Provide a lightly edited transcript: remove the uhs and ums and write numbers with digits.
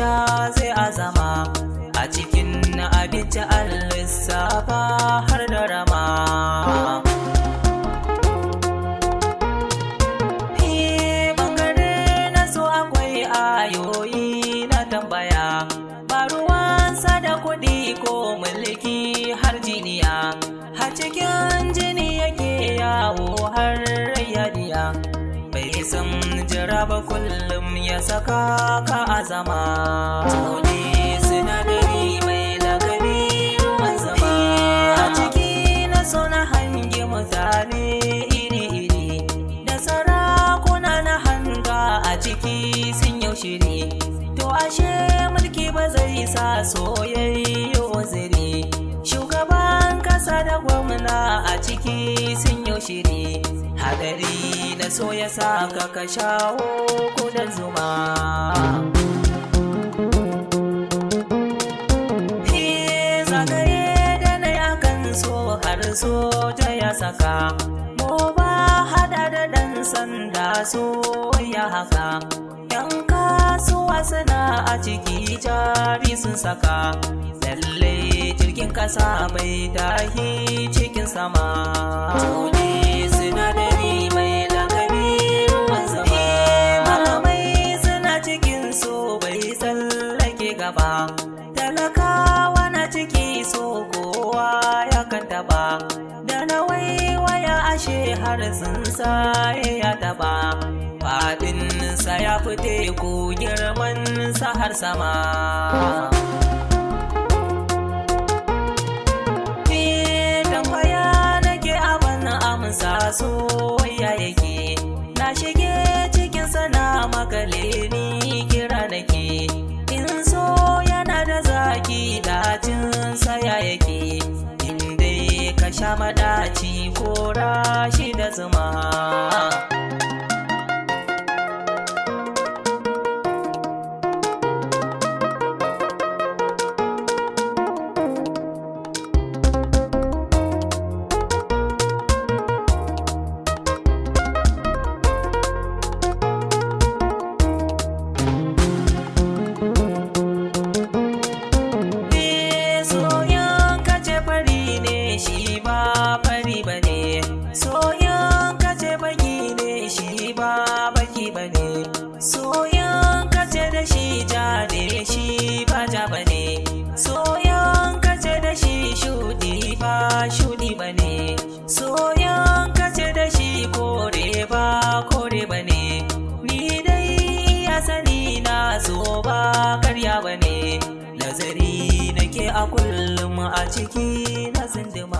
sha zai azama, a cikin abinci an lissafa har da rama. Bangare na so akwai ayoyi na tambaya, ba ruwansa da kuɗi ko mulki har jiniya, har cikin jini yake yawo har rayyadiya. Bai san jira ba kullum ya saka ka azama, ne sinadari mai lakabi ruwan zama. A ciki na so na hangi mutane iri-iri, da sarakuna na hanga a ciki sun yau shiri. To ashe mulki ba zai sa soyayyo ziri, shugaban kasa da gwamna a ciki sun yau shiri. Hadari na so ya sa ka shawo kudan zuma. Zagaye da na yakan so har soja ya saka, mu ba hada da dan sanda so ya haka. Yan kasuwa suna a ciki jari sun saka, lallai jirgin kasa mai tahi cikin sama. Tone sinadari mai lakabi ruwan zama. Malamai suna cikin so bai tsallake gaba, talakawa na ciki so kowa ya kanta ba. Da na waiwaya ashe har tsuntsaye ya taba, faɗinsa ya fi teku girmansa har sama. Tambaya nake abin amsa soyayya yake, na shige cikin sana makale ni kira nake. In so yana da zaki dacin saya yake, in dai ka sha madaci ko rashi da zuma. Soyan kace baki ne shi ba baki bane, soyan kace da shi ja ne shi ba ja bane, soyan kace da shi shudi ba shudi bane, soyan kace da shi kore ba kore bane. Ni dai ya sani na so ba karya bane, nazari nake a kullum a ciki na zindima.